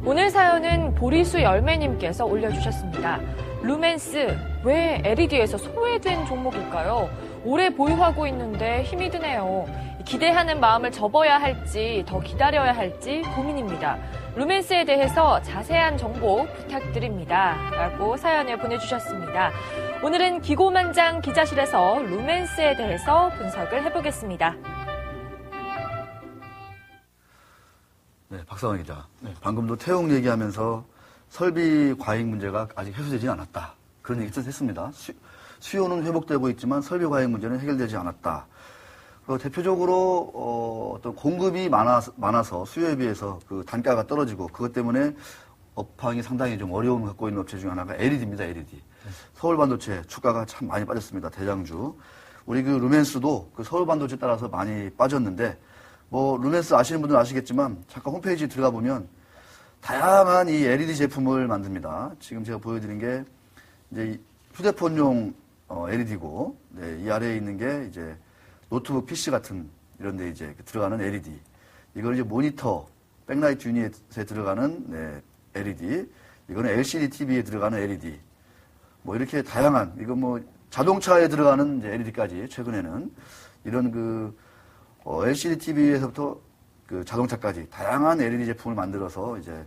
오늘 사연은 보리수 열매님께서 올려주셨습니다. 루멘스, 왜 LED에서 소외된 종목일까요? 오래 보유하고 있는데 힘이 드네요. 기대하는 마음을 접어야 할지 더 기다려야 할지 고민입니다. 루멘스에 대해서 자세한 정보 부탁드립니다. 라고 사연을 보내주셨습니다. 오늘은 기고만장 기자실에서 루멘스에 대해서 분석을 해보겠습니다. 네, 박상원 기자. 네. 방금도 태용 얘기하면서 설비 과잉 문제가 아직 해소되지 않았다. 그런 얘기 했습니다. 수요는 회복되고 있지만 설비 과잉 문제는 해결되지 않았다. 대표적으로 어떤 공급이 많아서 수요에 비해서 그 단가가 떨어지고 그것 때문에 업황이 상당히 좀 어려움을 갖고 있는 업체 중 하나가 LED입니다. LED. 서울 반도체 주가가 참 많이 빠졌습니다. 대장주. 우리 그 루멘스도 그 서울 반도체 따라서 많이 빠졌는데 뭐 루멘스 아시는 분들은 아시겠지만 잠깐 홈페이지 들어가 보면 다양한 이 LED 제품을 만듭니다. 지금 제가 보여드린 게 이제 휴대폰용 LED고, 네, 이 아래에 있는 게 이제 노트북 PC 같은 이런 데 이제 들어가는 LED. 이거는 이제 모니터, 백라이트 유닛에 들어가는, 네, LED. 이거는 LCD TV에 들어가는 LED. 뭐 이렇게 다양한, 이거 뭐 자동차에 들어가는 이제 LED까지 최근에는 이런 그 LCD TV에서부터 그 자동차까지 다양한 LED 제품을 만들어서 이제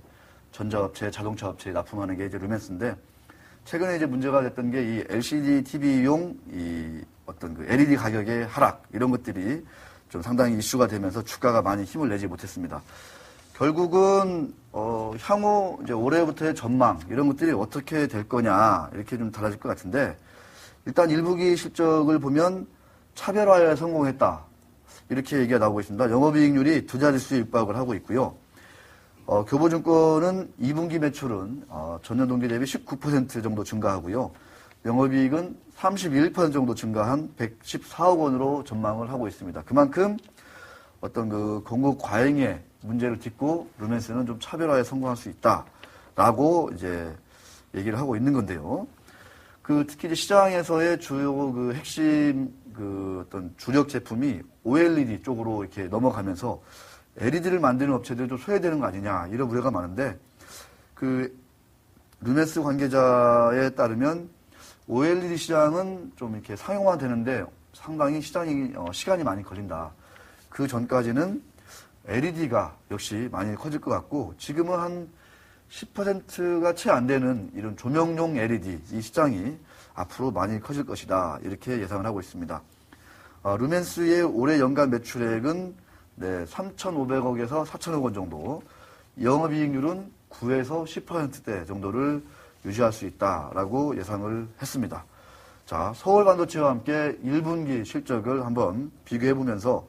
전자업체, 자동차 업체에 납품하는 게 이제 루멘스인데, 최근에 이제 문제가 됐던 게 이 LCD TV용 이 어떤 그 LED 가격의 하락, 이런 것들이 좀 상당히 이슈가 되면서 주가가 많이 힘을 내지 못했습니다. 결국은, 향후 이제 올해부터의 전망, 이런 것들이 어떻게 될 거냐, 이렇게 좀 달라질 것 같은데, 일단 1분기 실적을 보면 차별화에 성공했다. 이렇게 얘기가 나오고 있습니다. 영업이익률이 두 자릿수에 육박을 하고 있고요. 교보증권은 2분기 매출은 전년 동기 대비 19% 정도 증가하고요. 영업이익은 31% 정도 증가한 114억 원으로 전망을 하고 있습니다. 그만큼 어떤 그 공급 과잉의 문제를 딛고 루멘스는 좀 차별화에 성공할 수 있다라고 이제 얘기를 하고 있는 건데요. 그 특히 이제 시장에서의 주요 그 핵심 그 어떤 주력 제품이 OLED 쪽으로 이렇게 넘어가면서 LED를 만드는 업체들이 좀 소외되는 거 아니냐, 이런 우려가 많은데, 그 루멘스 관계자에 따르면 OLED 시장은 좀 이렇게 상용화되는데 상당히 시간이 많이 걸린다. 그 전까지는 LED가 역시 많이 커질 것 같고, 지금은 한 10%가 채 안 되는 이런 조명용 LED 이 시장이 앞으로 많이 커질 것이다, 이렇게 예상을 하고 있습니다. 루멘스의 올해 연간 매출액은 네, 3,500억에서 4,000억 원 정도, 영업이익률은 9에서 10%대 정도를 유지할 수 있다라고 예상을 했습니다. 자, 서울 반도체와 함께 1분기 실적을 한번 비교해 보면서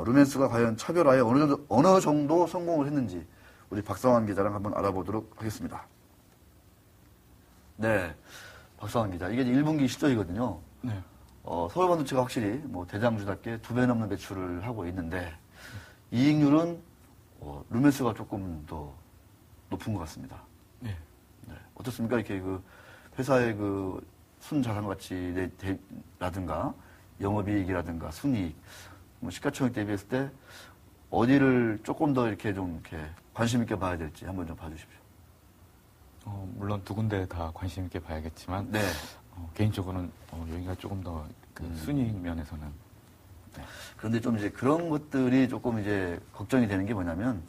루멘스가 과연 차별화에 어느 정도 성공을 했는지 우리 박상환 기자랑 한번 알아보도록 하겠습니다. 네, 박상환 기자, 이게 1분기 실적이거든요. 네. 서울 반도체가 확실히 뭐 대장주답게 2배 넘는 매출을 하고 있는데, 이익률은 루멘스가 조금 더 높은 것 같습니다. 네. 네. 어떻습니까? 이렇게 그 회사의 그 순자산가치라든가 영업이익이라든가 순이익, 뭐 시가총액 대비했을 때 어디를 조금 더 이렇게 좀 이렇게 관심 있게 봐야 될지 한번 좀 봐주십시오. 물론 두 군데 다 관심 있게 봐야겠지만, 네. 개인적으로는 여기가 조금 더 그 순이익 면에서는. 네. 그런데 좀 이제 그런 것들이 조금 이제 걱정이 되는 게 뭐냐면,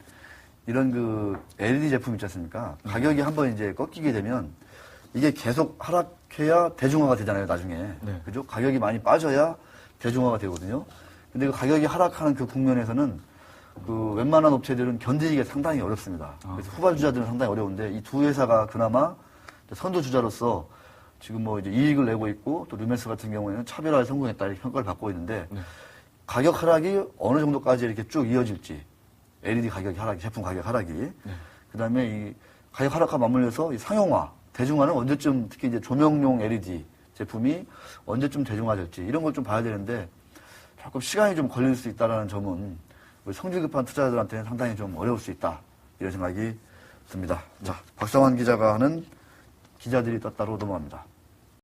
이런 그 LED 제품 있지 않습니까? 가격이 한번 이제 꺾이게 되면 이게 계속 하락해야 대중화가 되잖아요, 나중에. 네. 그죠? 가격이 많이 빠져야 대중화가 되거든요. 근데 그 가격이 하락하는 그 국면에서는 그 웬만한 업체들은 견디기가 상당히 어렵습니다. 그래서 후발 주자들은 상당히 어려운데, 이 두 회사가 그나마 선두 주자로서 지금 뭐 이제 이익을 내고 있고, 또 루멘스 같은 경우에는 차별화에 성공했다, 이렇게 평가를 받고 있는데, 네. 가격 하락이 어느 정도까지 이렇게 쭉 이어질지, LED 가격 하락이, 제품 가격 하락이, 네. 그 다음에 이 가격 하락과 맞물려서 이 상용화, 대중화는 언제쯤, 특히 이제 조명용 LED 제품이 언제쯤 대중화될지, 이런 걸 좀 봐야 되는데, 조금 시간이 좀 걸릴 수 있다는 점은 우리 성질 급한 투자자들한테는 상당히 좀 어려울 수 있다, 이런 생각이 자, 박성환 기자가 하는 기자들이 떴다로 넘어갑니다.